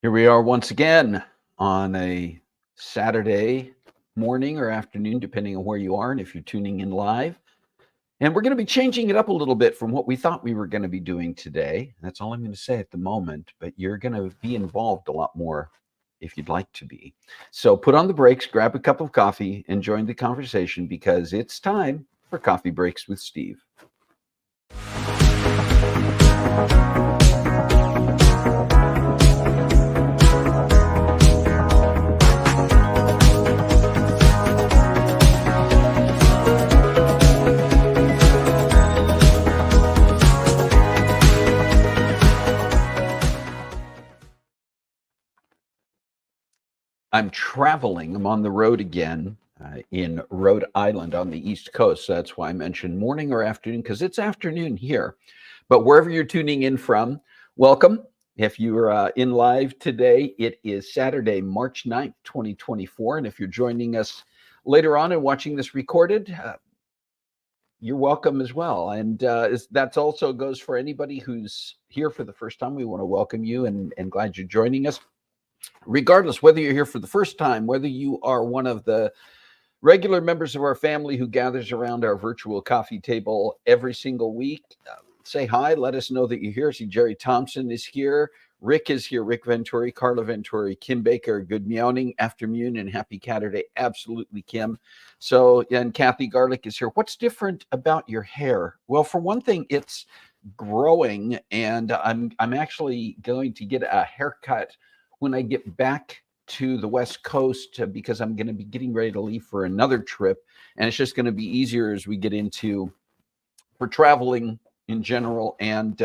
Here we are once again on a Saturday morning or afternoon, depending on where you are and if you're tuning in live. And we're going to be changing it up a little bit from what we thought we were going to be doing today. That's all I'm going to say at the moment, but you're going to be involved a lot more if you'd like to be. So put on the brakes, grab a cup of coffee, and join the conversation because it's time for Coffee Breaks with Steve. I'm traveling. I'm on the road again in Rhode Island on the East Coast. So that's why I mentioned morning or afternoon, because it's afternoon here. But wherever you're tuning in from, welcome. If you're in live today, it is Saturday, March 9th, 2024. And if you're joining us later on and watching this recorded, you're welcome as well. And that also goes for anybody who's here for the first time. We want to welcome you and glad you're joining us. Regardless, whether you're here for the first time, whether you are one of the regular members of our family who gathers around our virtual coffee table every single week, say hi, let us know that you're here. See, Jerry Thompson is here. Rick is here. Rick Venturi, Carla Venturi, Kim Baker, good meowing afternoon and happy Saturday. Absolutely, Kim. So, and Kathy Garlick is here. What's different about your hair? Well, for one thing, it's growing, and I'm actually going to get a haircut when I get back to the West Coast because I'm going to be getting ready to leave for another trip, and it's just going to be easier as we get into for traveling in general, and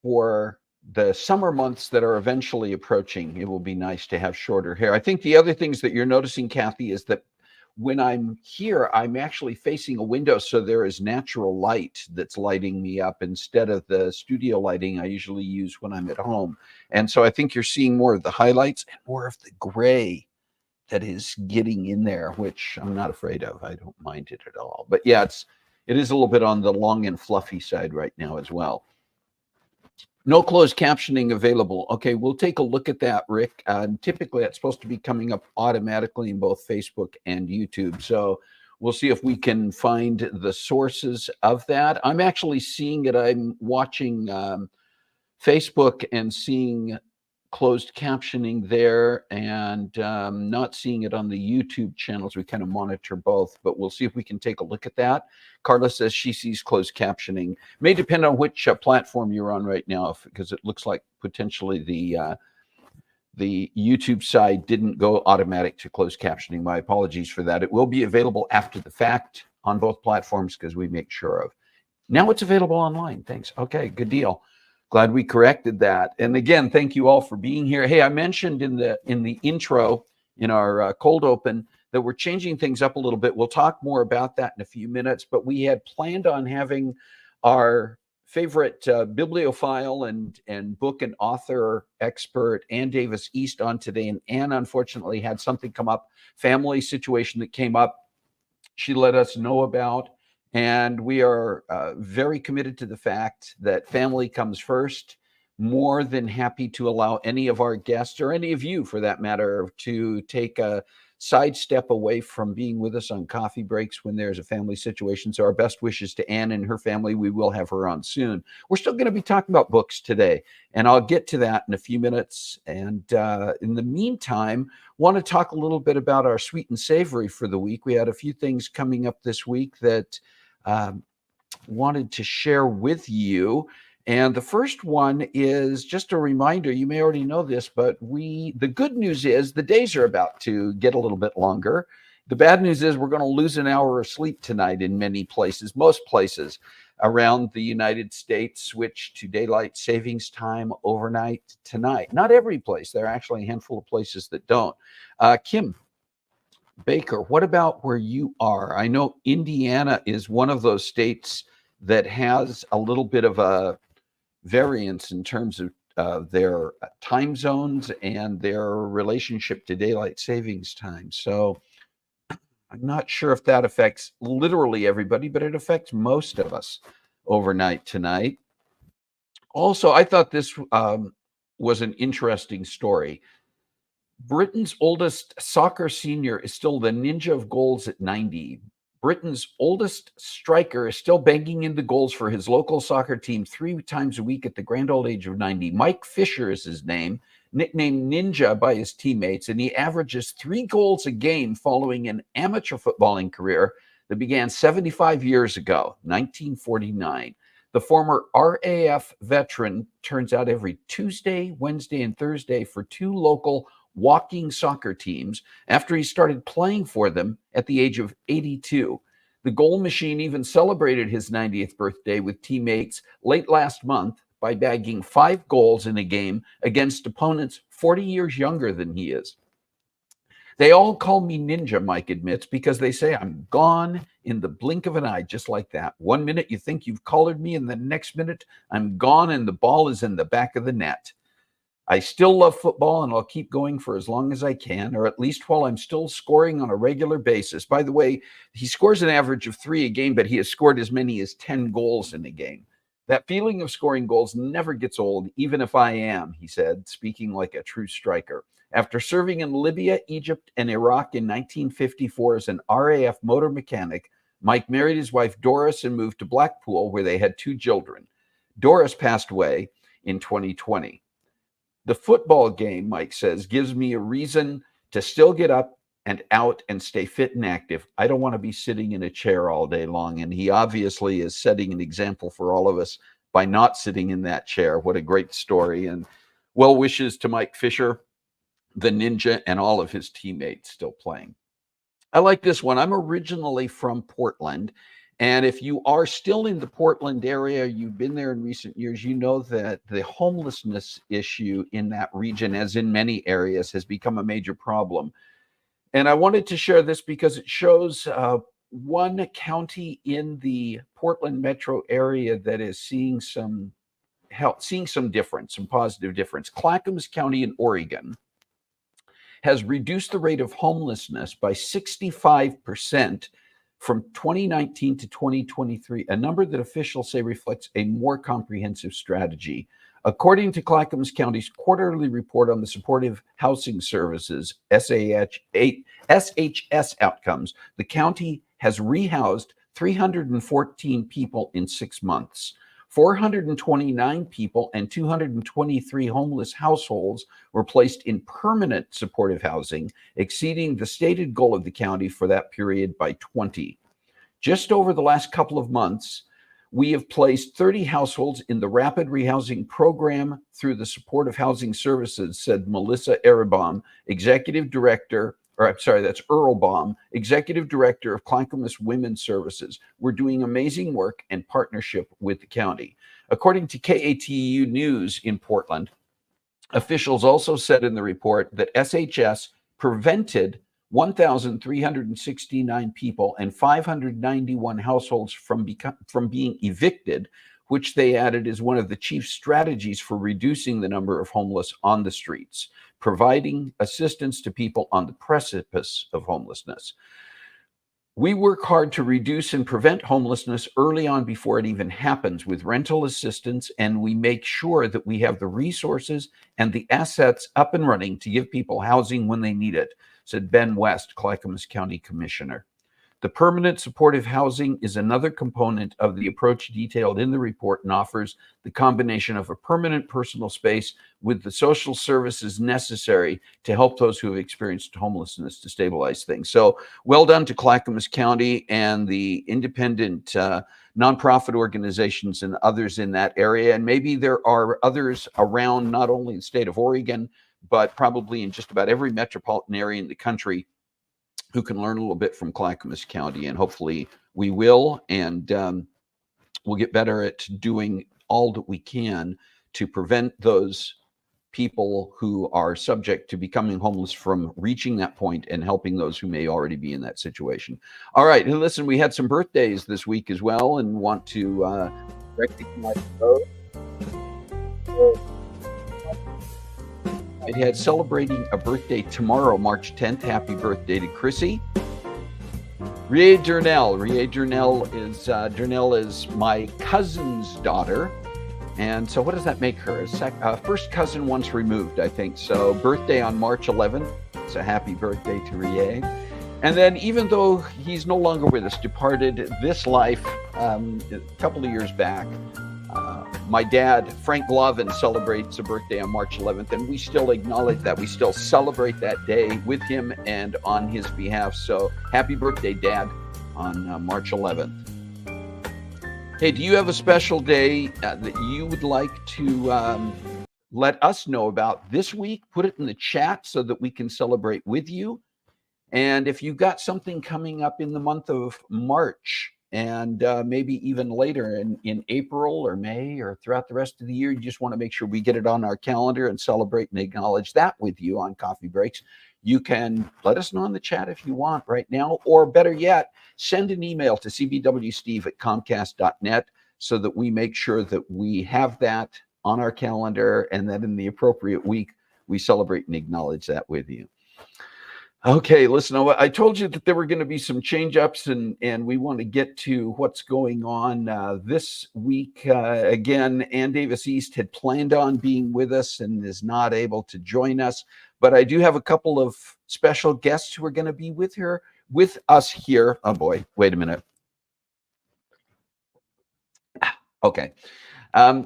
for the summer months that are eventually approaching, it will be nice to have shorter hair. I think the other things that you're noticing, Kathy, is that when I'm here, I'm actually facing a window, so there is natural light that's lighting me up instead of the studio lighting I usually use when I'm at home. And so I think you're seeing more of the highlights and more of the gray that is getting in there, which I'm not afraid of. I don't mind it at all. But yeah, it is a little bit on the long and fluffy side right now as well. No closed captioning available. Okay, we'll take a look at that, Rick. Typically, that's supposed to be coming up automatically in both Facebook and YouTube. So we'll see if we can find the sources of that. I'm actually seeing it. I'm watching Facebook and seeing closed captioning there, and not seeing it on the YouTube channels. We kind of monitor both, but we'll see if we can take a look at that. Carla says she sees closed captioning. May depend on which platform you're on right now, because it looks like potentially the YouTube side didn't go automatic to closed captioning. My apologies for that. It will be available after the fact on both platforms because we make sure of. Now it's available online. Thanks. Okay, good deal. Glad we corrected that. And again, thank you all for being here. Hey, I mentioned in the intro in our cold open that we're changing things up a little bit. We'll talk more about that in a few minutes, but we had planned on having our favorite bibliophile and book and author expert, Ann Davis East, on today. And Ann unfortunately had something come up, family situation that came up. She let us know about. And we are very committed to the fact that family comes first. More than happy to allow any of our guests, or any of you for that matter, to take a sidestep away from being with us on coffee breaks when there's a family situation. So our best wishes to Anne and her family. We will have her on soon. We're still going to be talking about books today, and I'll get to that in a few minutes. And in the meantime, want to talk a little bit about our sweet and savory for the week. We had a few things coming up this week that wanted to share with you. And the first one is just a reminder. You may already know this, but the good news is the days are about to get a little bit longer. The bad news is we're going to lose an hour of sleep tonight in many places. Most places around the United States switch to daylight savings time overnight tonight. Not every place. There are actually a handful of places that don't. Kim Baker, what about where you are? I know Indiana is one of those states that has a little bit of a variance in terms of their time zones and their relationship to daylight savings time. So I'm not sure if that affects literally everybody, but it affects most of us overnight tonight. Also, I thought this was an interesting story. Britain's oldest soccer senior is still the ninja of goals at 90. Britain's oldest striker is still banging in the goals for his local soccer team 3 times a week at the grand old age of 90. Mike Fisher is his name, nicknamed Ninja by his teammates, and he averages 3 goals a game following an amateur footballing career that began 75 years ago, 1949. The former RAF veteran turns out every Tuesday, Wednesday, and Thursday for 2 local walking soccer teams after he started playing for them at the age of 82. The goal machine even celebrated his 90th birthday with teammates late last month by bagging 5 goals in a game against opponents 40 years younger than he is. They all call me Ninja, Mike admits, because they say I'm gone in the blink of an eye, just like that. One minute you think you've collared me, and the next minute I'm gone and the ball is in the back of the net. I still love football, and I'll keep going for as long as I can, or at least while I'm still scoring on a regular basis. By the way, he scores an average of 3 a game, but he has scored as many as 10 goals in a game. That feeling of scoring goals never gets old, even if I am, he said, speaking like a true striker. After serving in Libya, Egypt, and Iraq in 1954 as an RAF motor mechanic, Mike married his wife Doris and moved to Blackpool, where they had 2 children. Doris passed away in 2020. The football game, Mike says, gives me a reason to still get up and out and stay fit and active. I don't want to be sitting in a chair all day long. And he obviously is setting an example for all of us by not sitting in that chair. What a great story. And well wishes to Mike Fisher, the Ninja, and all of his teammates still playing. I like this one. I'm originally from Portland. And if you are still in the Portland area, you've been there in recent years, you know that the homelessness issue in that region, as in many areas, has become a major problem. And I wanted to share this because it shows one county in the Portland metro area that is seeing some help, seeing some difference, some positive difference. Clackamas County in Oregon has reduced the rate of homelessness by 65% from 2019 to 2023, a number that officials say reflects a more comprehensive strategy. According to Clackamas County's quarterly report on the supportive housing services, SHS outcomes, the county has rehoused 314 people in 6 months. 429 people and 223 homeless households were placed in permanent supportive housing, exceeding the stated goal of the county for that period by 20. Just over the last couple of months, we have placed 30 households in the rapid rehousing program through the supportive housing services, said Melissa Earlbaum, executive director, that's Earlbaum, executive director of Clackamas Women's Services. We're doing amazing work in partnership with the county. According to KATU News in Portland, officials also said in the report that SHS prevented 1,369 people and 591 households from being evicted, which they added is one of the chief strategies for reducing the number of homeless on the streets, providing assistance to people on the precipice of homelessness. We work hard to reduce and prevent homelessness early on before it even happens with rental assistance, and we make sure that we have the resources and the assets up and running to give people housing when they need it, said Ben West, Clackamas County Commissioner. The permanent supportive housing is another component of the approach detailed in the report and offers the combination of a permanent personal space with the social services necessary to help those who have experienced homelessness to stabilize things. So well done to Clackamas County and the independent nonprofit organizations and others in that area. And maybe there are others around not only the state of Oregon, but probably in just about every metropolitan area in the country who can learn a little bit from Clackamas County, and hopefully we will, and we'll get better at doing all that we can to prevent those people who are subject to becoming homeless from reaching that point and helping those who may already be in that situation. All right, and listen, we had some birthdays this week as well, and want to recognize those. I had celebrating a birthday tomorrow, March 10th. Happy birthday to Chrissy. Rie Durnell. Rie Durnell is my cousin's daughter. And so what does that make her? First cousin once removed, I think. So birthday on March 11th. So happy birthday to Rie. And then even though he's no longer with us, departed this life a couple of years back, my dad, Frank Glavan, celebrates a birthday on March 11th, and we still acknowledge that. We still celebrate that day with him and on his behalf. So happy birthday, Dad, on March 11th. Hey, do you have a special day that you would like to let us know about this week? Put it in the chat so that we can celebrate with you. And if you've got something coming up in the month of March, and maybe even later in April or May or throughout the rest of the year, you just want to make sure we get it on our calendar and celebrate and acknowledge that with you on Coffee Breaks. You can let us know in the chat if you want right now, or better yet, send an email to cbwsteve@comcast.net so that we make sure that we have that on our calendar, and that in the appropriate week, we celebrate and acknowledge that with you. Okay, listen, I told you that there were going to be some change-ups, and we want to get to what's going on this week. Again, Ann Davis East had planned on being with us and is not able to join us, but I do have a couple of special guests who are going to be with us here. Oh boy, wait a minute. Okay.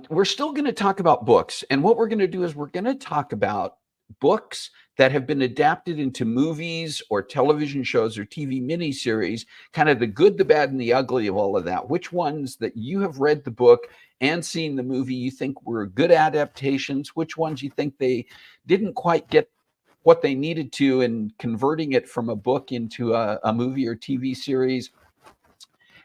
We're still going to talk about books, and what we're going to do is we're going to talk about books that have been adapted into movies or television shows or TV miniseries, kind of the good, the bad, and the ugly of all of that. Which ones that you have read the book and seen the movie you think were good adaptations? Which ones you think they didn't quite get what they needed to in converting it from a book into a movie or TV series?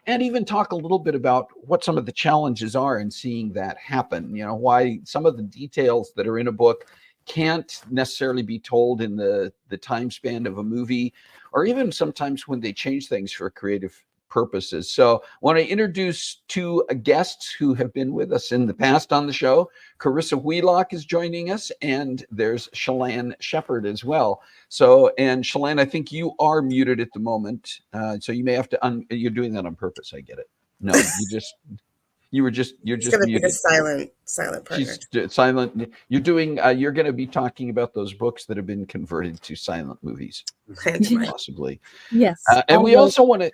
And even talk a little bit about what some of the challenges are in seeing that happen. You know, why some of the details that are in a book can't necessarily be told in the time span of a movie, or even sometimes when they change things for creative purposes. So I want to introduce two guests who have been with us in the past on the show. Carissa Wheelock is joining us, and there's Shalane Shepard as well. So, and Shalane, I think you are muted at the moment, so you may have to. You're doing that on purpose. I get it. No, you're just gonna muted. be the silent partner. She's silent. You're doing. You're going to be talking about those books that have been converted to silent movies, possibly. Yes. And we also want to.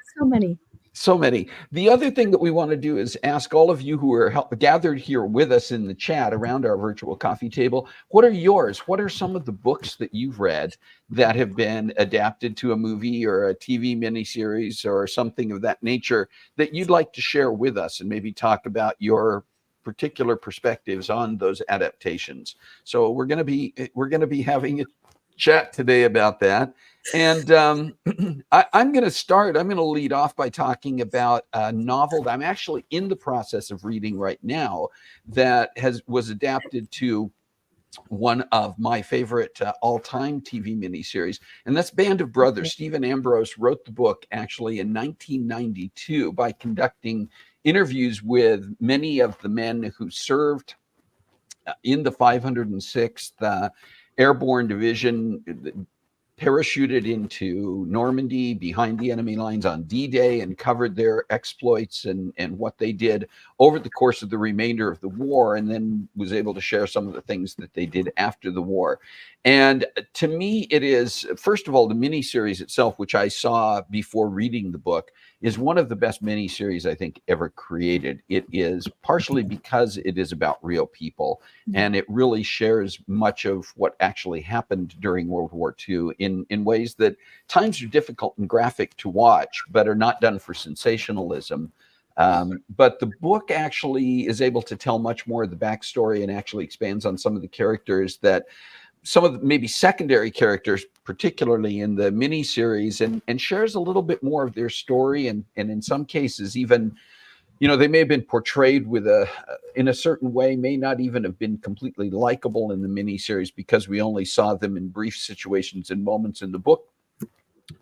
So many. The other thing that we want to do is ask all of you who are gathered here with us in the chat around our virtual coffee table, what are yours? What are some of the books that you've read that have been adapted to a movie or a TV miniseries or something of that nature that you'd like to share with us, and maybe talk about your particular perspectives on those adaptations? So we're going to be having a chat today about that. And I'm going to start. I'm going to lead off by talking about a novel that I'm actually in the process of reading right now that was adapted to one of my favorite all-time TV miniseries, and that's Band of Brothers. Stephen Ambrose wrote the book actually in 1992 by conducting interviews with many of the men who served in the 506th Airborne Division, parachuted into Normandy behind the enemy lines on D-Day and covered their exploits and what they did over the course of the remainder of the war, and then was able to share some of the things that they did after the war. And to me, it is, first of all, the miniseries itself, which I saw before reading the book, is one of the best miniseries I think ever created. It is partially because it is about real people, and it really shares much of what actually happened during World War II in ways that times are difficult and graphic to watch, but are not done for sensationalism. But the book actually is able to tell much more of the backstory and actually expands on some of the characters that some of the maybe secondary characters, particularly in the miniseries, and shares a little bit more of their story. And in some cases, even, you know, they may have been portrayed with in a certain way, may not even have been completely likable in the miniseries because we only saw them in brief situations and moments. In the book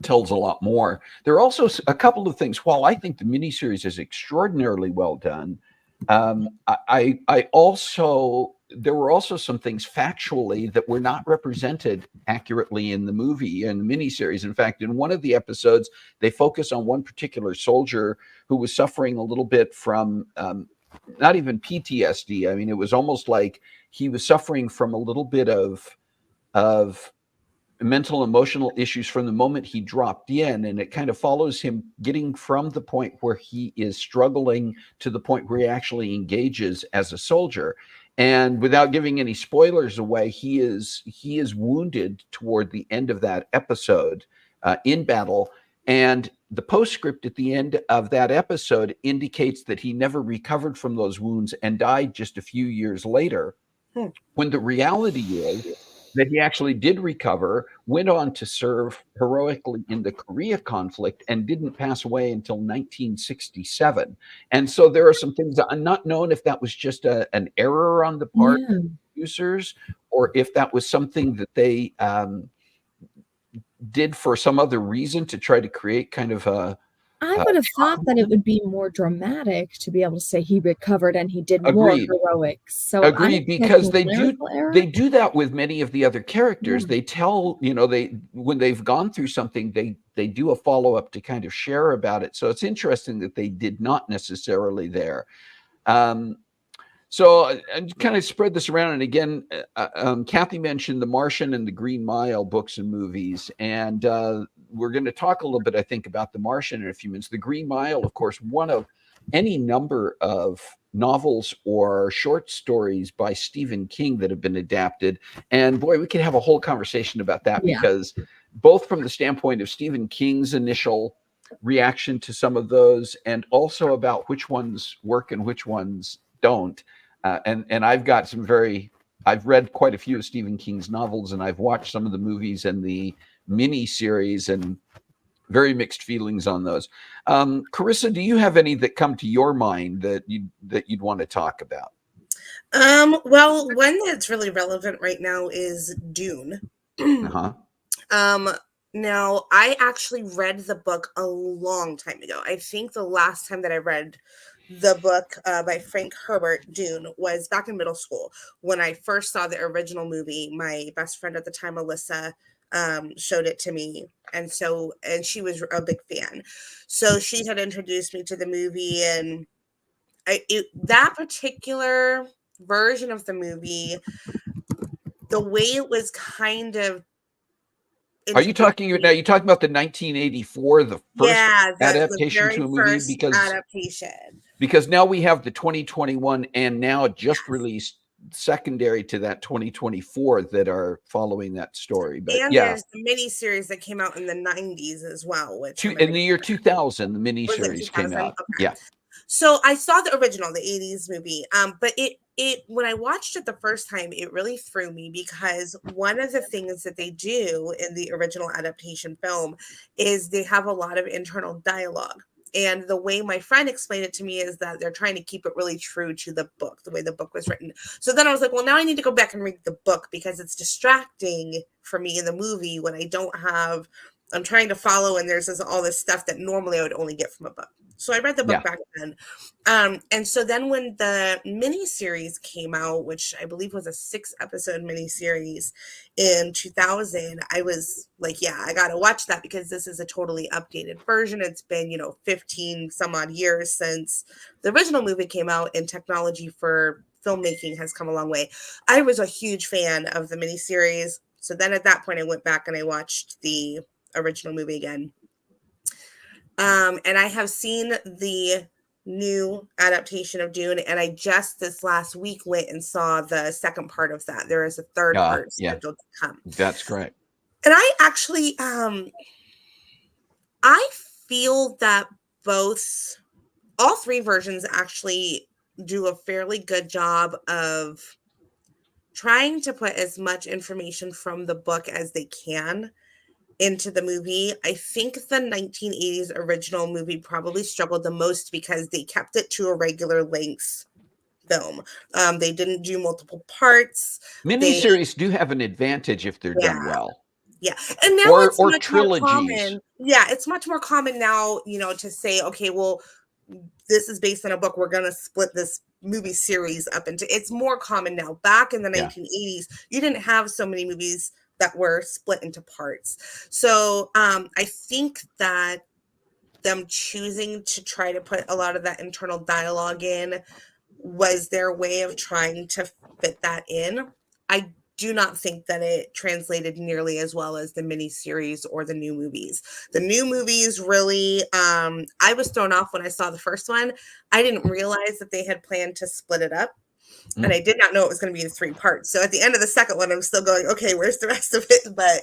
tells a lot more. There are also a couple of things. While I think the miniseries is extraordinarily well done, there were also some things factually that were not represented accurately in the movie and the miniseries. In fact, in one of the episodes, they focus on one particular soldier who was suffering a little bit from not even PTSD. I mean, it was almost like he was suffering from a little bit of mental emotional issues from the moment he dropped in, and it kind of follows him getting from the point where he is struggling to the point where he actually engages as a soldier. And without giving any spoilers away, he is wounded toward the end of that episode in battle, and the postscript at the end of that episode indicates that he never recovered from those wounds and died just a few years later, when the reality is that he actually did recover, went on to serve heroically in the Korea conflict, and didn't pass away until 1967. And so there are some things that I'm not known if that was just an error on the part of the producers, or if that was something that they did for some other reason to try to create kind of a... I would have thought that it would be more dramatic to be able to say he recovered and he did more heroics. So agreed, because they do that with many of the other characters. They tell, you know, when they've gone through something, they do a follow-up to kind of share about it. So it's interesting that they did not necessarily there. So I kind of spread this around. And again, Kathy mentioned The Martian and The Green Mile books and movies. And we're going to talk a little bit, I think, about The Martian in a few minutes. The Green Mile, of course, one of any number of novels or short stories by Stephen King that have been adapted. And boy, we could have a whole conversation about that, because both from the standpoint of Stephen King's initial reaction to some of those, and also about which ones work and which ones don't. And I've got I've read quite a few of Stephen King's novels, and I've watched some of the movies and the mini series, and very mixed feelings on those. Carissa, do you have any that come to your mind that you'd want to talk about? Well, one that's really relevant right now is Dune. Now, I actually read the book a long time ago. I think the last time that I read the book by Frank Herbert, Dune, was back in middle school when I first saw the original movie. My best friend at the time, Alyssa, showed it to me, and she was a big fan. So she had introduced me to the movie, and that particular version of the movie, the way it was kind of. Are you talking about the 1984, the first adaptation to a movie? Because now we have the 2021 and now just released secondary to that 2024 that are following that story. But and there's the mini series that came out in the 90s as well, which in the year 2000, the mini series came out. Okay. Yeah. So I saw the original, the 80s movie, but it when I watched it the first time, it really threw me, because one of the things that they do in the original adaptation film is they have a lot of internal dialogue. And the way my friend explained it to me is that they're trying to keep it really true to the book, the way the book was written. So then I was like, well, now I need to go back and read the book, because it's distracting for me in the movie when I'm trying to follow, and there's all this stuff that normally I would only get from a book. So I read the book back then. And so then when the miniseries came out, which I believe was a 6-episode miniseries in 2000, I was like, yeah, I got to watch that, because this is a totally updated version. It's been, 15 some odd years since the original movie came out, and technology for filmmaking has come a long way. I was a huge fan of the miniseries. So then at that point, I went back and I watched the original movie again. And I have seen the new adaptation of Dune, and I just this last week went and saw the second part of that. There is a third part scheduled to come. That's great. And I actually, I feel that all three versions actually do a fairly good job of trying to put as much information from the book as they can into the movie. I think the 1980s original movie probably struggled the most because they kept it to a regular length film. They didn't do multiple parts. Miniseries do have an advantage if they're done well. Yeah. And now it's much trilogies. More common. Yeah, it's much more common now, to say, okay, well, this is based on a book. We're going to split this movie series up into. It's more common now. Back in the 1980s, you didn't have so many movies that were split into parts. So I think that them choosing to try to put a lot of that internal dialogue in was their way of trying to fit that in. I do not think that it translated nearly as well as the miniseries or the new movies. The new movies really, I was thrown off when I saw the first one. I didn't realize that they had planned to split it up. And I did not know it was going to be in 3 parts. So at the end of the second one, I'm still going, okay, where's the rest of it? But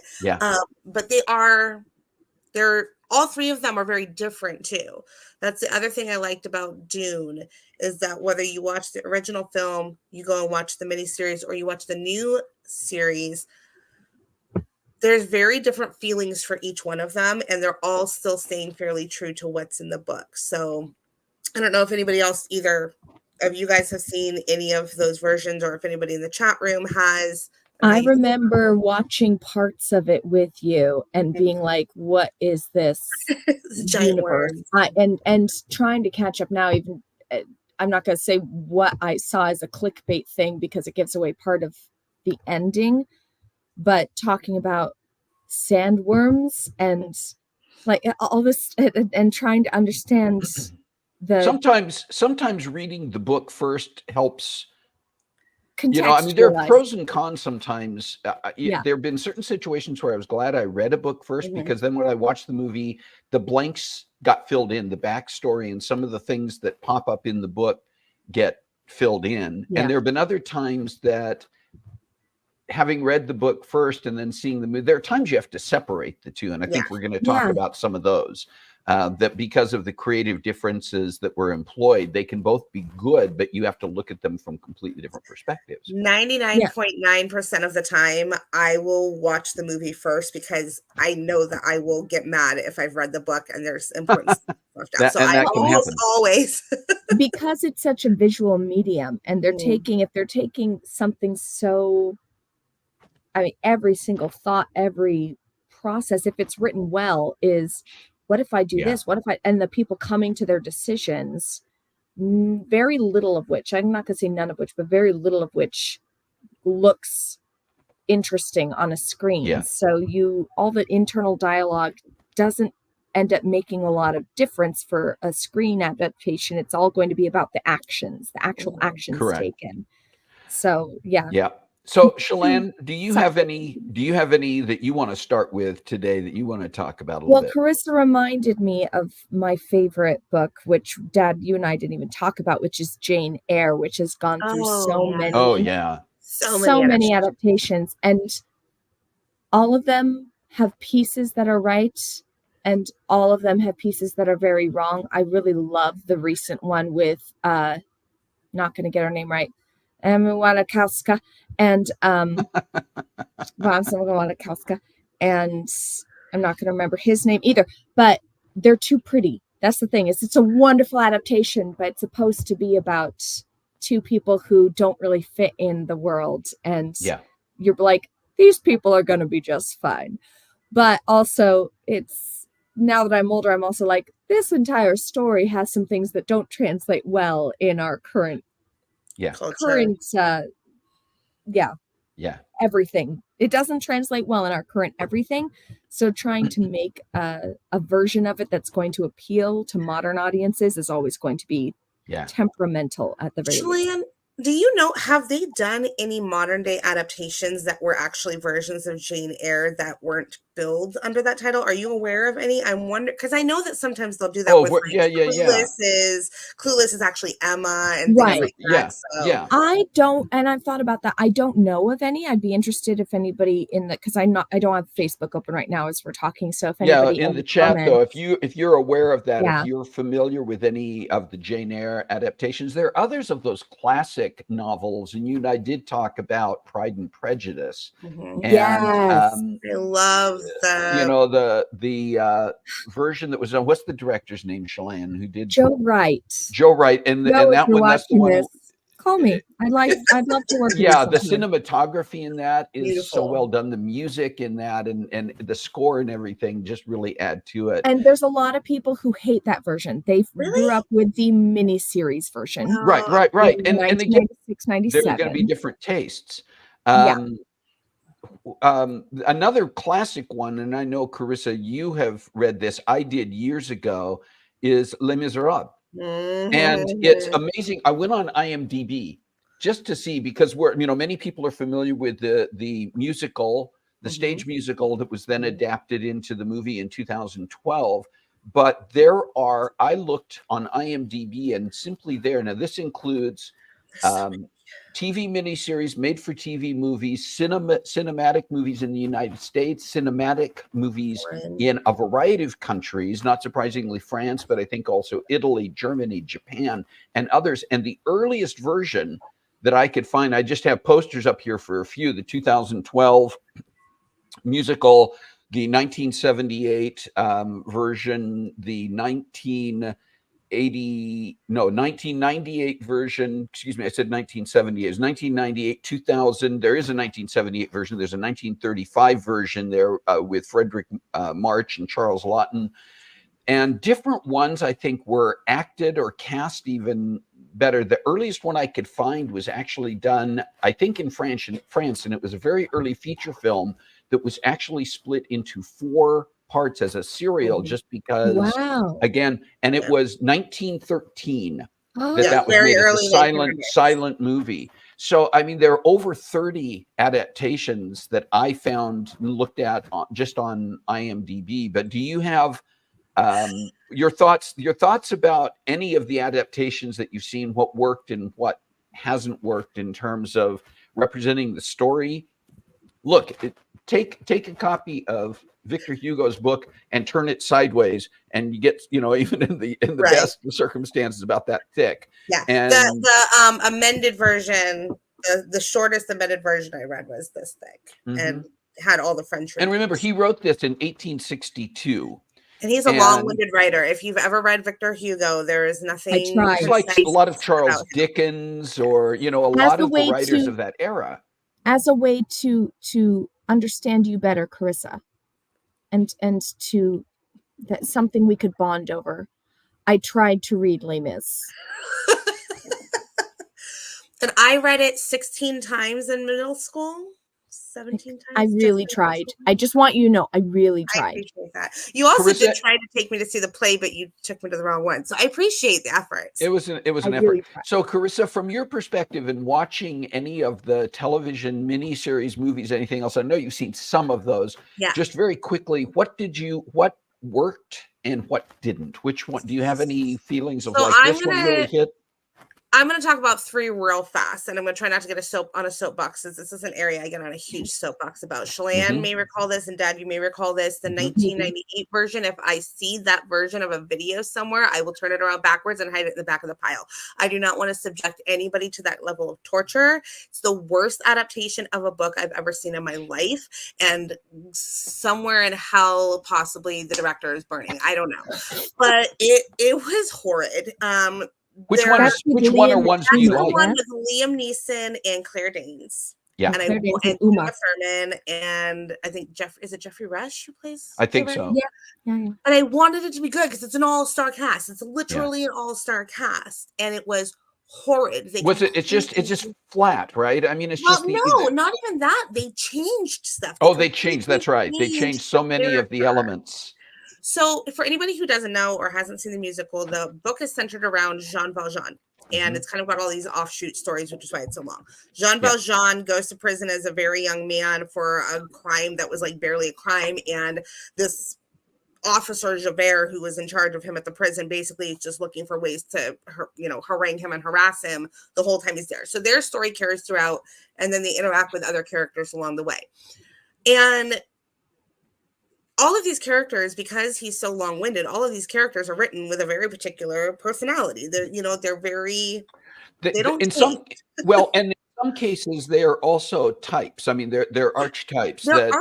they're all 3 of them are very different too. That's the other thing I liked about Dune, is that whether you watch the original film, you go and watch the miniseries, or you watch the new series, there's very different feelings for each one of them, and they're all still staying fairly true to what's in the book. So I don't know if anybody else, either of you guys, have seen any of those versions, or if anybody in the chat room has. I remember watching parts of it with you and being like, what is this universe? And trying to catch up now. Even I'm not going to say what I saw as a clickbait thing, because it gives away part of the ending, but talking about sandworms and like all this, and trying to understand sometimes reading the book first helps. There are pros and cons sometimes. There have been certain situations where I was glad I read a book first, because then when I watched the movie, the blanks got filled in, the backstory and some of the things that pop up in the book get filled in. Yeah. And there have been other times that, having read the book first and then seeing the movie, there are times you have to separate the two. And I think we're going to talk about some of those, that because of the creative differences that were employed, they can both be good, but you have to look at them from completely different perspectives. 99.9% of the time, I will watch the movie first because I know that I will get mad if I've read the book and there's important stuff left out. So I almost always. Because it's such a visual medium, and they're if they're taking something so, I mean, every single thought, every process, if it's written well, is what if I do this? What if and the people coming to their decisions, very little of which, I'm not going to say none of which, but very little of which looks interesting on a screen. So all the internal dialogue doesn't end up making a lot of difference for a screen adaptation. It's all going to be about the actions, the actual actions taken. So So Shalane, do you have any that you want to start with today that you want to talk about a little bit? Well, Carissa reminded me of my favorite book, which Dad, you and I didn't even talk about, which is Jane Eyre, which has gone through so many adaptations, and all of them have pieces that are right, and all of them have pieces that are very wrong. I really love the recent one with not going to get her name right, Emma Wasikowska, and Wasikowska, and I'm not going to remember his name either, but they're too pretty. That's the thing, is it's a wonderful adaptation, but it's supposed to be about two people who don't really fit in the world, and you're like, these people are going to be just fine. But also, it's, now that I'm older, I'm also like, this entire story has some things that don't translate well in our current everything. It doesn't translate well in our current everything. So trying to make a version of it that's going to appeal to modern audiences is always going to be temperamental at the very least. Do you know, have they done any modern day adaptations that were actually versions of Jane Eyre that weren't billed under that title? Are you aware of any? I'm wondering, because I know that sometimes they'll do that with Clueless is actually Emma and things like that. I don't, and I've thought about that. I don't know of any. I'd be interested if anybody in the, because I don't have Facebook open right now as we're talking. So if anybody in the chat though, if you're aware of that, if you're familiar with any of the Jane Eyre adaptations, there are others of those classic novels, and you and I did talk about Pride and Prejudice. And I love that. The version that was on, what's the director's name, Shalane, who did Joe Wright, and that one, that's the one. Call me. I'd love to work with you. The cinematography in that is so well done. The music in that and the score and everything just really add to it. And there's a lot of people who hate that version. They grew up with the miniseries version. Right. And 1996, 97. There's going to be different tastes. Another classic one, and I know, Carissa, you have read this, I did years ago, is Les Miserables. And it's amazing. I went on IMDb just to see, because many people are familiar with the musical, the stage musical that was then adapted into the movie in 2012. But I looked on IMDb, and simply there, now this includes TV miniseries, made-for-TV movies, cinematic movies in the United States, cinematic movies in a variety of countries, not surprisingly France, but I think also Italy, Germany, Japan, and others. And the earliest version that I could find, I just have posters up here for a few, the 2012 musical, the 1978 version, the 1998 version, excuse me, I said 1978. It was 1998, 2000. There is a 1978 version. There's a 1935 version there with Frederick March and Charles Laughton. And different ones, I think, were acted or cast even better. The earliest one I could find was actually done, I think, in France, and it was a very early feature film that was actually split into 4 parts as a serial, just because again, and it was 1913 that was made as a silent movie. So I mean, there are over 30 adaptations that I found and looked at just on IMDb. But do you have your thoughts about any of the adaptations that you've seen, what worked and what hasn't worked in terms of representing the story. Look, take a copy of Victor Hugo's book and turn it sideways, and you get, even in the best circumstances, about that thick. Yeah. And the amended version, the shortest amended version I read was this thick, and had all the French. And remember, he wrote this in 1862. And he's a long-winded writer. If you've ever read Victor Hugo, there is nothing. It's like a lot of Charles Dickens, or a lot of the writers of that era. As a way to understand you better, Carissa, and to that's something we could bond over, I tried to read Les Mis. And I read it 16 times in middle school. 17 times. I really tried. I just want you to know, I really tried. I appreciate that. You also did try to take me to see the play, but you took me to the wrong one. So I appreciate the effort. It was an effort. Really, so Carissa, from your perspective in watching any of the television miniseries, movies, anything else, I know you've seen some of those. Yeah. Just very quickly, what worked and what didn't? Which one? Do you have any feelings of this one really hit? I'm going to talk about 3 real fast, and I'm going to try not to get on a soapbox, since this is an area I get on a huge soapbox about. Shalane may recall this, and Dad, you may recall this. The 1998 version, if I see that version of a video somewhere, I will turn it around backwards and hide it in the back of the pile. I do not want to subject anybody to that level of torture. It's the worst adaptation of a book I've ever seen in my life, and somewhere in hell, possibly the director is burning. I don't know, but it was horrid. Which one or ones do you like? The one with Liam Neeson and Claire Danes. Yeah. And Uma Thurman, and I think Jeffrey Rush who plays? I think so. Yeah. And I wanted it to be good because it's an all-star cast. It's literally an all-star cast, and it was horrid. It's just flat, right? I mean, it's just not even that. They changed stuff. They changed. That's right. They changed so many of the elements. So for anybody who doesn't know or hasn't seen the musical, the book is centered around Jean Valjean. And it's kind of got all these offshoot stories, which is why it's so long. Jean Valjean goes to prison as a very young man for a crime that was like barely a crime. And this officer, Javert, who was in charge of him at the prison, basically is just looking for ways to, harangue him and harass him the whole time he's there. So their story carries throughout, and then they interact with other characters along the way. And all of these characters, because he's so long-winded, all of these characters are written with a very particular personality. They're very. They don't. And in some cases, they are also types. I mean, they're archetypes that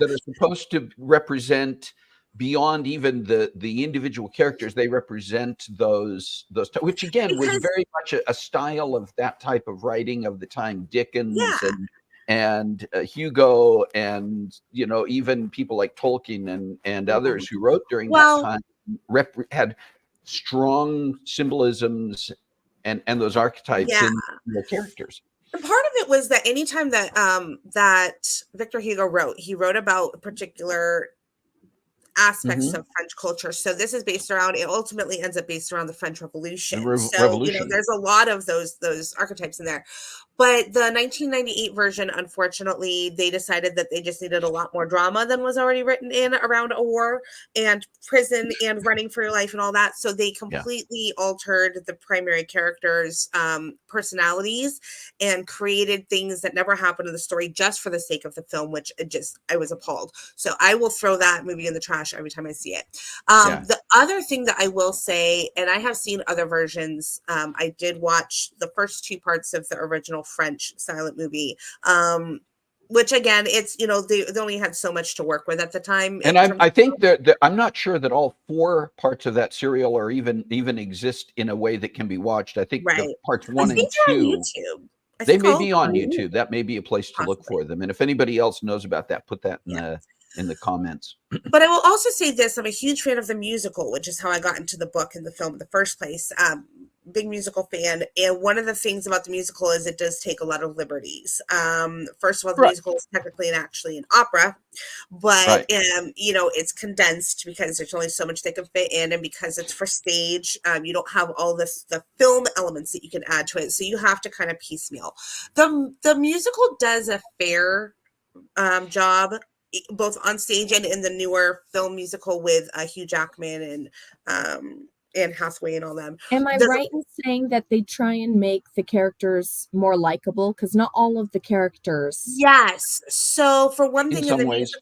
are supposed to represent beyond even the individual characters. They represent those which again was very much a style of that type of writing of the time, Dickens and Hugo, and even people like Tolkien and others who wrote during that time had strong symbolisms and those archetypes in their characters. And part of it was that anytime that that Victor Hugo wrote, he wrote about particular aspects of French culture. So this is it ultimately ends up based around the French Revolution. There's a lot of those archetypes in there. But the 1998 version, unfortunately, they decided that they just needed a lot more drama than was already written in around a war and prison and running for your life and all that. So they completely altered the primary characters' personalities and created things that never happened in the story just for the sake of the film, which I was appalled. So I will throw that movie in the trash every time I see it. The other thing that I will say, and I have seen other versions, I did watch the first 2 parts of the original French silent movie, which again, it's they only had so much to work with at the time. And I think that I'm not sure that all 4 parts of that serial or even exist in a way that can be watched. I think the parts 1 and 2. They may be on YouTube. That may be a place to look for them. And if anybody else knows about that, put that in the comments. But I will also say this: I'm a huge fan of the musical, which is how I got into the book and the film in the first place. Big musical fan, and one of the things about the musical is it does take a lot of liberties. First of all, the musical is technically and actually an opera, but it's condensed because there's only so much they can fit in, and because it's for stage, you don't have all the film elements that you can add to it, so you have to kind of piecemeal. The musical does a fair job, both on stage and in the newer film musical with Hugh Jackman Anne Hathaway and all them. Am I right in saying that they try and make the characters more likable? Because not all of the characters. Yes. So for one thing, some ways.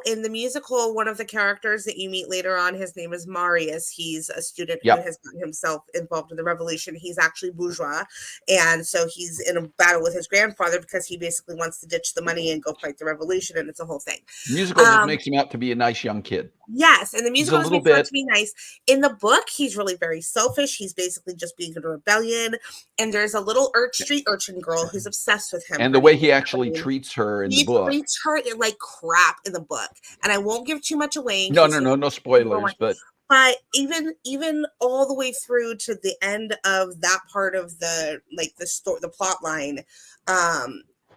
in the musical, one of the characters that you meet later on, his name is Marius. He's a student Yep. who has gotten himself involved in the revolution. He's actually bourgeois. And so he's in a battle with his grandfather because he basically wants to ditch the money and go fight the revolution. And it's a whole thing. Musical just makes him out to be a nice young kid. Yes, and the musical just makes him out to be nice. In the book, he's really very selfish. He's basically just being in a rebellion. And there's a little street urchin girl who's obsessed with him. And the way he actually treats her in the book. He treats her like crap in the book. And I won't give too much away. No spoilers. But even all the way through to the end of that part of the story, the plot line,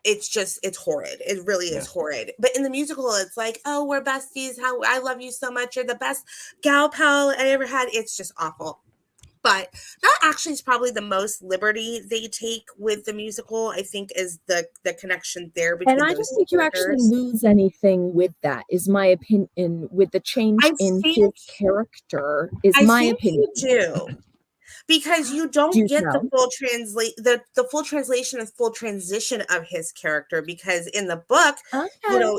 it's horrid. It really is horrid. But in the musical, it's like, oh, we're besties. How I love you so much. You're the best gal pal I ever had. It's just awful. But that actually is probably the most liberty they take with the musical, I think, is the connection there between and I don't think you actually lose anything with that, is my opinion, with the change in his character, is my opinion. You do. Because you don't get the full translation and full transition of his character, because in the book,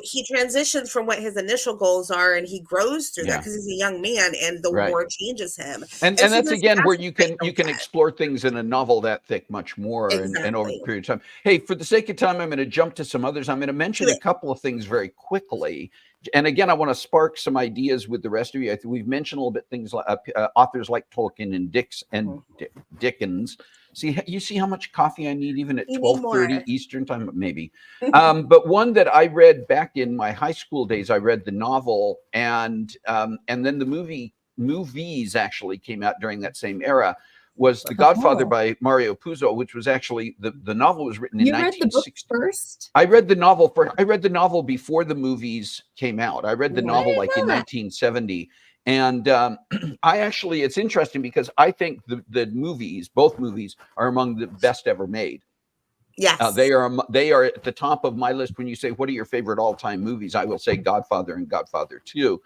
he transitions from what his initial goals are, and he grows through that because he's a young man, and the war changes him. And so that's again where you can explore things in a novel that thick much more and over the period of time. Hey, for the sake of time, I'm going to jump to some others. I'm going to mention a couple of things very quickly. And again, I want to spark some ideas with the rest of you. I think we've mentioned a little bit things like authors like Tolkien and Dickens. You see how much coffee I need even at 12:30 Eastern time, maybe. But one that I read back in my high school days, I read the novel, and then the movies actually came out during that same era. Was The Godfather by Mario Puzo, which was actually the novel was written in 1960. First? I read the novel first. I read the novel before the movies came out. I read the novel like in 1970. And it's interesting because I think the movies, both movies, are among the best ever made. Yes. They are at the top of my list. When you say, what are your favorite all-time movies? I will say Godfather and Godfather 2.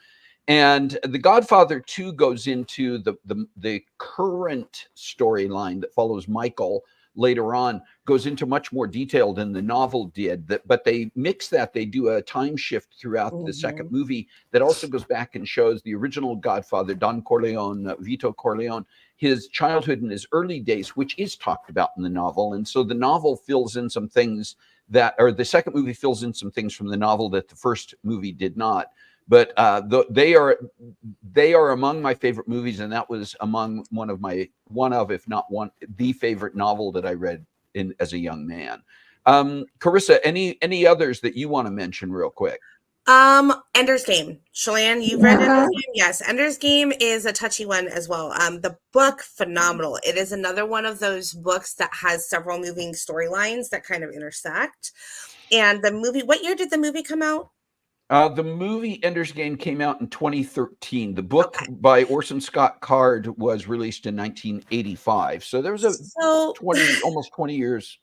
And The Godfather 2 goes into the current storyline that follows Michael later on, goes into much more detail than the novel did. But they mix that. They do a time shift throughout the second movie that also goes back and shows the original Godfather, Don Corleone, Vito Corleone, his childhood and his early days, which is talked about in the novel. And so the novel fills in some things the second movie fills in some things from the novel that the first movie did not. But they are among my favorite movies, and that was among if not the favorite novel that I read as a young man. Carissa, any others that you want to mention real quick? Ender's Game. Shalane, you've read Ender's Game? Yes, Ender's Game is a touchy one as well. The book, phenomenal. It is another one of those books that has several moving storylines that kind of intersect. And the movie, what year did the movie come out? The movie Ender's Game came out in 2013. The book by Orson Scott Card was released in 1985. So there was almost 20 years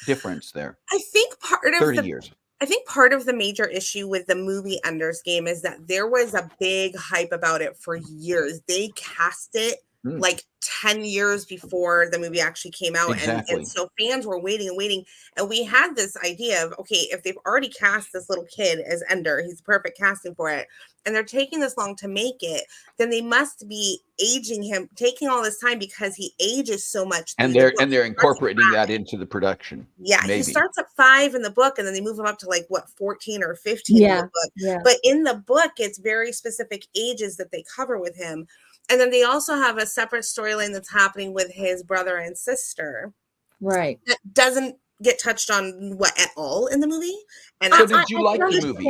difference there. I think part of 30 years. I think part of the major issue with the movie Ender's Game is that there was a big hype about it for years. They cast it like 10 years before the movie actually came out. Exactly. And so fans were waiting and waiting. And we had this idea of, okay, if they've already cast this little kid as Ender, he's perfect casting for it, and they're taking this long to make it, then they must be aging him, taking all this time because he ages so much. And they're incorporating that into the production. Yeah, maybe. He starts at 5 in the book, and then they move him up to 14 or 15 in the book. Yeah. But in the book, it's very specific ages that they cover with him. And then they also have a separate storyline that's happening with his brother and sister. Right. That doesn't get touched on at all in the movie. And so did you like the movie?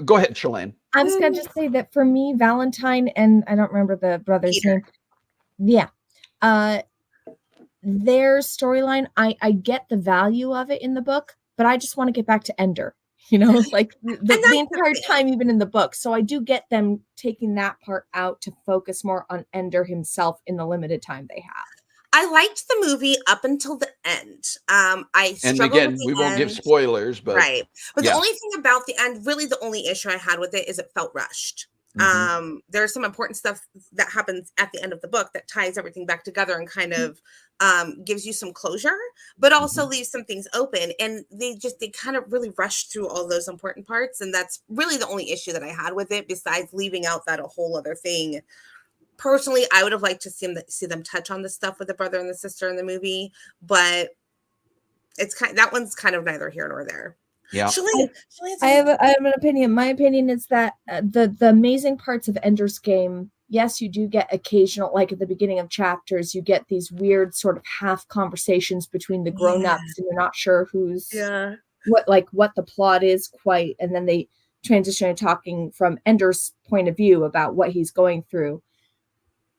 Go ahead, Shalane. I was going to just say that for me, Valentine, and I don't remember the brother's name. Yeah. Their storyline, I get the value of it in the book, but I just want to get back to Ender. The entire time, even in the book. So I do get them taking that part out to focus more on Ender himself in the limited time they have. I liked the movie up until the end. We won't give spoilers, but right. But the only thing about the end, really the only issue I had with it is it felt rushed. There's some important stuff that happens at the end of the book that ties everything back together and kind of gives you some closure, but also leaves some things open. And they kind of really rushed through all those important parts. And that's really the only issue that I had with it, besides leaving out that a whole other thing. Personally, I would have liked to see them touch on the stuff with the brother and the sister in the movie, but that one's kind of neither here nor there. Yeah, I have an opinion. My opinion is that the amazing parts of Ender's Game, yes, you do get occasional, like at the beginning of chapters, you get these weird sort of half conversations between the grown-ups, and you're not sure who's what the plot is quite, and then they transition to talking from Ender's point of view about what he's going through.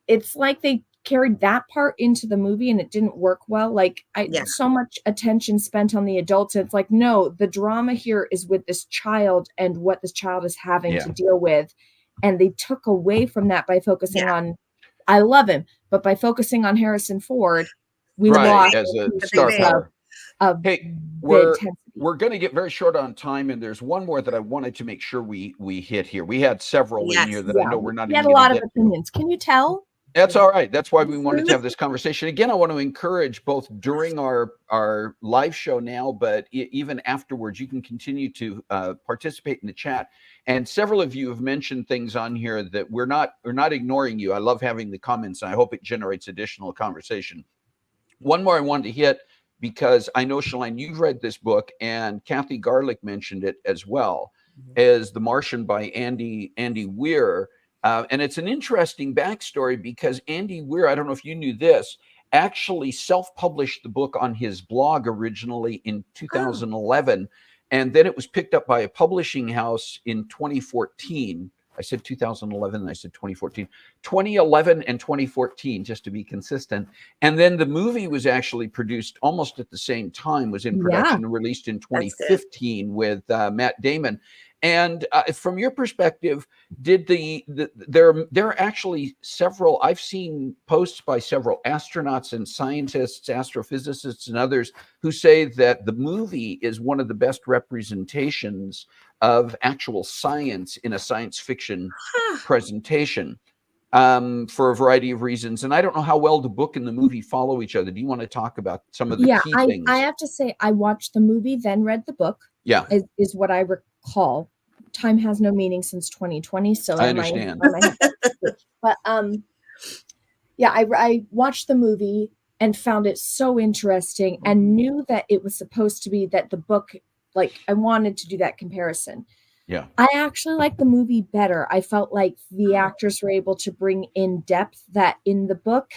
It's like they carried that part into the movie and it didn't work well. Like so much attention spent on the adults. And it's like, no, the drama here is with this child and what this child is having to deal with. And they took away from that by focusing on, I love him, but by focusing on Harrison Ford, we lost as a star power. Hey, we're going to get very short on time, and there's one more that I wanted to make sure we hit here. We had several in here that I know we're not. We had a lot of opinions. Can you tell? That's all right. That's why we wanted to have this conversation. Again, I want to encourage both during our live show now, but even afterwards, you can continue to participate in the chat. And several of you have mentioned things on here that we're not ignoring you. I love having the comments, and I hope it generates additional conversation. One more I wanted to hit, because I know, Shalane, you've read this book, and Kathy Garlick mentioned it as well, as The Martian by Andy Weir. And it's an interesting backstory, because Andy Weir, I don't know if you knew this, actually self-published the book on his blog originally in 2011. And then it was picked up by a publishing house in 2014. I said 2011 and I said 2014. 2011 and 2014, just to be consistent. And then the movie was actually produced almost at the same time, was in production and released in 2015 with Matt Damon. And from your perspective, did there are actually several, I've seen posts by several astronauts and scientists, astrophysicists and others, who say that the movie is one of the best representations of actual science in a science fiction presentation, for a variety of reasons. And I don't know how well the book and the movie follow each other. Do you want to talk about some of the key things? I have to say, I watched the movie, then read the book. Yeah. Is what I recall. Time has no meaning since 2020. So I understand. But I watched the movie and found it so interesting, and knew that it was supposed to be that the book, like, I wanted to do that comparison. Yeah. I actually like the movie better. I felt like the actors were able to bring in depth that in the book,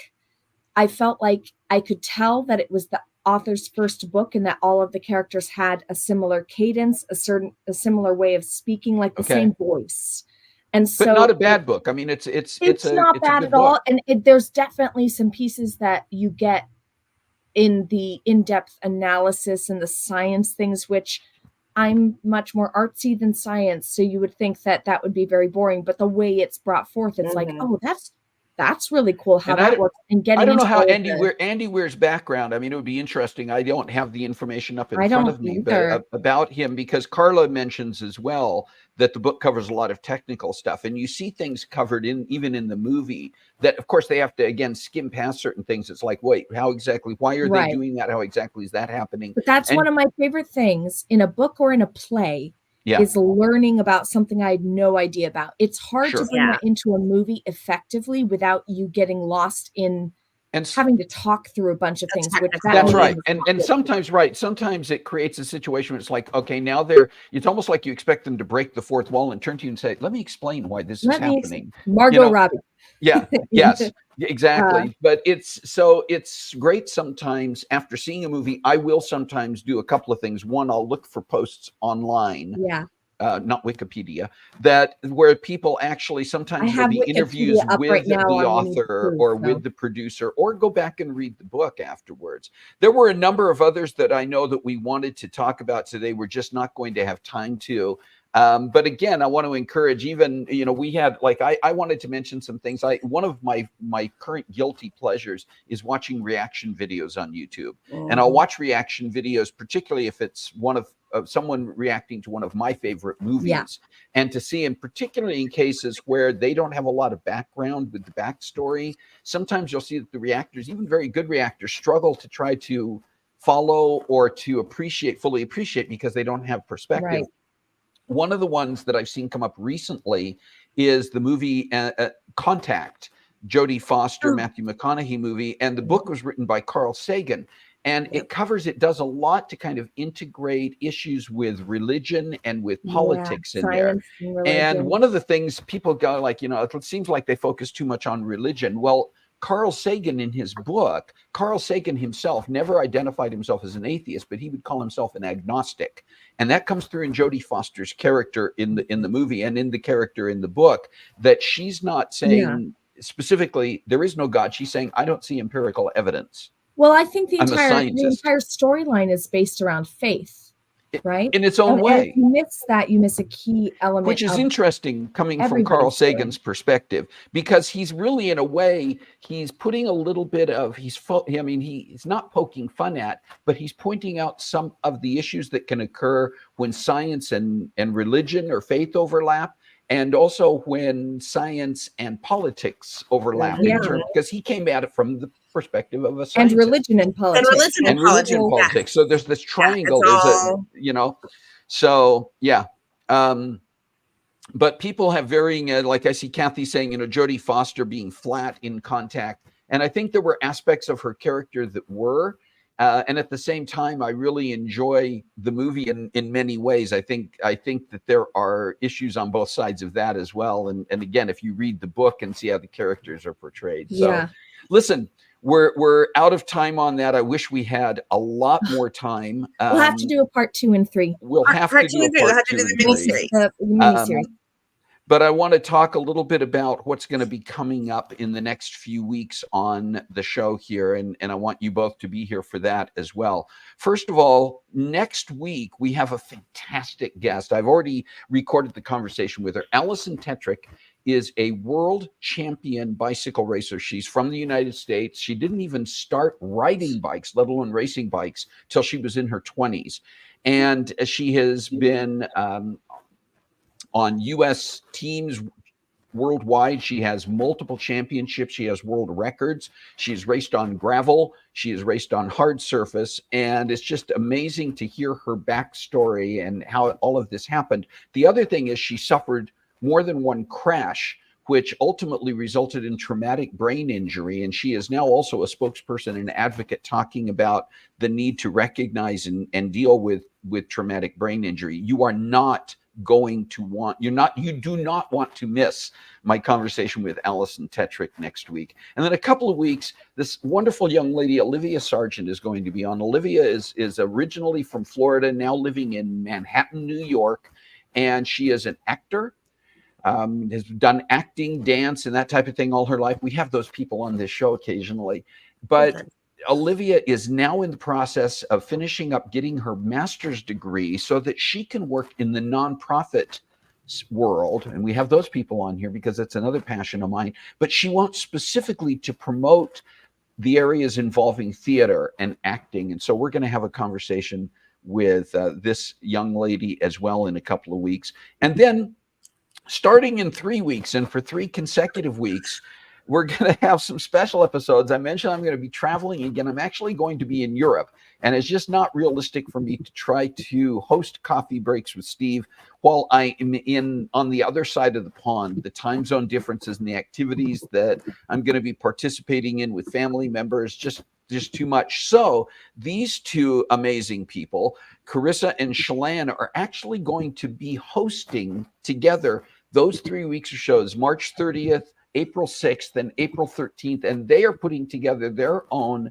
I felt like I could tell that it was the author's first book, and that all of the characters had a similar cadence, a similar way of speaking, like the same voice. And so, but not a bad book. I mean, it's not bad at all. And there's definitely some pieces that you get in the in-depth analysis and the science things, which I'm much more artsy than science. So you would think that would be very boring, but the way it's brought forth, it's like, oh, that's really cool how that works. And getting, I don't know how Andy Weir's background. I mean, it would be interesting. I don't have the information up in front of me, but about him, because Carla mentions as well that the book covers a lot of technical stuff, and you see things covered even in the movie that, of course, they have to again skim past certain things. It's like, wait, why are they doing that? How exactly is that happening? But that's one of my favorite things in a book or in a play. Is learning about something I had no idea about. It's hard to bring that into a movie effectively without you getting lost in and having to talk through a bunch of things. That's right. And sometimes it creates a situation where it's like, okay, now it's almost like you expect them to break the fourth wall and turn to you and say, let me explain why this is happening. Margot Robbie. Yeah. Yes, exactly. But it's great sometimes. After seeing a movie, I will sometimes do a couple of things. One, I'll look for posts online. Yeah. Not Wikipedia, where people actually sometimes will be interviews with the author or with the producer, or go back and read the book afterwards. There were a number of others that I know that we wanted to talk about today. We're just not going to have time to. But again, I want to encourage, even, we had, like, I wanted to mention some things. One of my current guilty pleasures is watching reaction videos on YouTube. And I'll watch reaction videos, particularly if it's one of someone reacting to one of my favorite movies, and to see, and particularly in cases where they don't have a lot of background with the backstory, sometimes you'll see that the reactors, even very good reactors, struggle to try to follow or to fully appreciate because they don't have perspective. Right. One of the ones that I've seen come up recently is the movie Contact, Jodie Foster, Matthew McConaughey movie, and the book was written by Carl Sagan. And it does a lot to kind of integrate issues with religion and with politics in there. And one of the things people go like, it seems like they focus too much on religion. Well, Carl Sagan in his book, Carl Sagan himself never identified himself as an atheist, but he would call himself an agnostic. And that comes through in Jodie Foster's character in the movie and in the character in the book, that she's not saying specifically there is no God. She's saying, I don't see empirical evidence. Well, I think the entire storyline is based around faith, right? In its own way. And if you miss that, you miss a key element. Which is interesting coming from Carl Sagan's perspective, because he's really, in a way, he's putting a little bit of, he's not poking fun at, but he's pointing out some of the issues that can occur when science and religion or faith overlap. And also when science and politics overlap, because he came at it from the perspective of a scientist. And religion and politics. And religion and politics. So there's this triangle. But people have varying, like I see Kathy saying, Jodie Foster being flat in Contact. And I think there were aspects of her character that were. And at the same time, I really enjoy the movie in many ways. I think that there are issues on both sides of that as well. And again, if you read the book and see how the characters are portrayed. So listen, we're out of time on that. I wish we had a lot more time. We'll have to do a part 2 and 3. We'll have to do a part 2 and 3. The miniseries. But I want to talk a little bit about what's going to be coming up in the next few weeks on the show here. And I want you both to be here for that as well. First of all, next week, we have a fantastic guest. I've already recorded the conversation with her. Allison Tetrick is a world champion bicycle racer. She's from the United States. She didn't even start riding bikes, let alone racing bikes, till she was in her 20s. And she has been on U.S. teams worldwide. She has multiple championships. She has world records. She's raced on gravel. She has raced on hard surface. And it's just amazing to hear her backstory and how all of this happened. The other thing is she suffered more than one crash, which ultimately resulted in traumatic brain injury. And she is now also a spokesperson and advocate talking about the need to recognize and deal with traumatic brain injury. You are not going to you do not want to miss my conversation with Allison Tetrick next week. And then a couple of weeks, this wonderful young lady, Olivia Sargent, is going to be on. Olivia is originally from Florida, now living in Manhattan, New York. And she is an actor, has done acting, dance, and that type of thing all her life. We have those people on this show occasionally. But Olivia is now in the process of finishing up getting her master's degree so that she can work in the nonprofit world. And we have those people on here because it's another passion of mine. But she wants specifically to promote the areas involving theater and acting. And so we're going to have a conversation with this young lady as well in a couple of weeks. And then starting in 3 weeks and for 3 consecutive weeks, we're going to have some special episodes. I mentioned I'm going to be traveling again. I'm actually going to be in Europe, and it's just not realistic for me to try to host coffee breaks with Steve while I am on the other side of the pond. The time zone differences and the activities that I'm going to be participating in with family members, just too much. So these 2 amazing people, Carissa and Shalane, are actually going to be hosting together those 3 weeks of shows, March 30th, April 6th, and April 13th, and they are putting together their own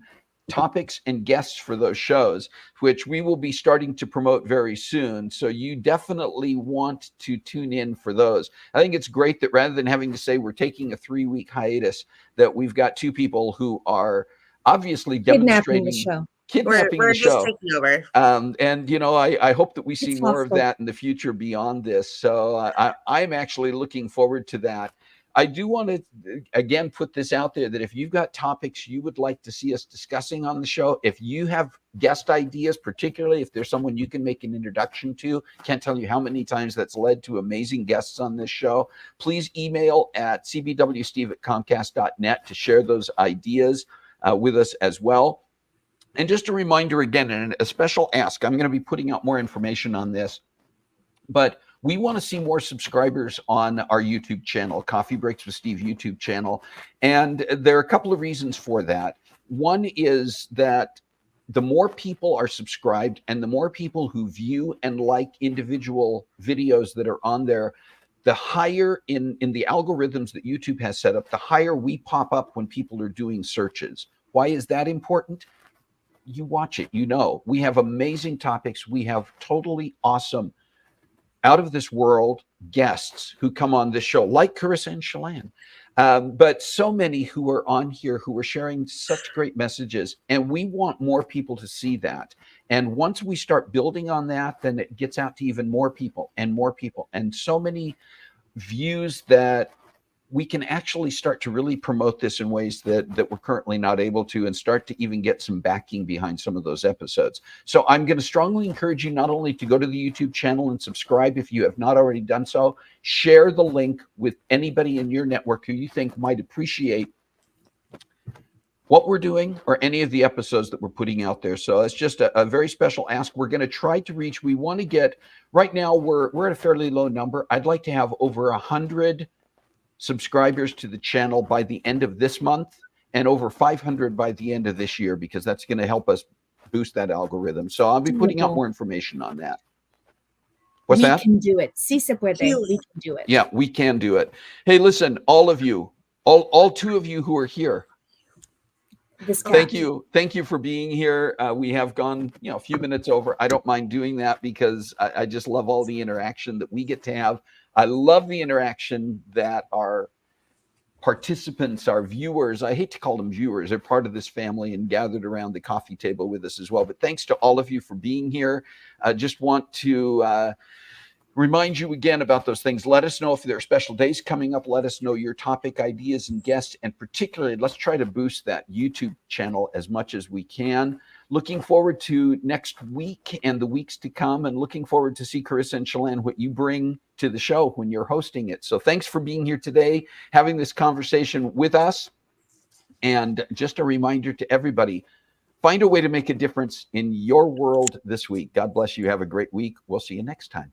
topics and guests for those shows, which we will be starting to promote very soon. So you definitely want to tune in for those. I think it's great that rather than having to say we're taking a 3-week hiatus, that we've got 2 people who are obviously demonstrating the show. We're the show. just taking over. And I hope that we see more of that in the future beyond this. So I'm actually looking forward to that. I do want to, again, put this out there that if you've got topics you would like to see us discussing on the show, if you have guest ideas, particularly if there's someone you can make an introduction to, can't tell you how many times that's led to amazing guests on this show, please email at cbwsteve@comcast.net to share those ideas with us as well. And just a reminder again, and a special ask, I'm going to be putting out more information on this, but we want to see more subscribers on our YouTube channel, Coffee Breaks with Steve YouTube channel. And there are a couple of reasons for that. One is that the more people are subscribed and the more people who view and like individual videos that are on there, the higher in the algorithms that YouTube has set up, the higher we pop up when people are doing searches. Why is that important? You watch it, you know. We have amazing topics. We have totally awesome, out of this world guests who come on this show, like Carissa and Shalane. But so many who are on here who are sharing such great messages, and we want more people to see that. And once we start building on that, then it gets out to even more people, and so many views that we can actually start to really promote this in ways that we're currently not able to, and start to even get some backing behind some of those episodes. So I'm going to strongly encourage you not only to go to the YouTube channel and subscribe if you have not already done so, share the link with anybody in your network who you think might appreciate what we're doing or any of the episodes that we're putting out there. So it's just a very special ask. We're going to try to reach, we want to get, right now we're at a fairly low number. I'd like to have over 100 subscribers to the channel by the end of this month, and over 500 by the end of this year, because that's going to help us boost that algorithm. So I'll be putting out more information on that. What's that? We can do it. Sí se puede. We can do it. Yeah, we can do it. Hey, listen, all of you, all two of you who are here, thank you for being here. We have gone a few minutes over. I don't mind doing that because I just love all the interaction that we get to have. I love the interaction that our participants, our viewers, I hate to call them viewers, they're part of this family and gathered around the coffee table with us as well. But thanks to all of you for being here. I just want to remind you again about those things. Let us know if there are special days coming up. Let us know your topic ideas and guests, and particularly let's try to boost that YouTube channel as much as we can. Looking forward to next week and the weeks to come, and looking forward to see Carissa and Shalane, what you bring to the show when you're hosting it. So thanks for being here today, having this conversation with us. And just a reminder to everybody, find a way to make a difference in your world this week. God bless you. Have a great week. We'll see you next time.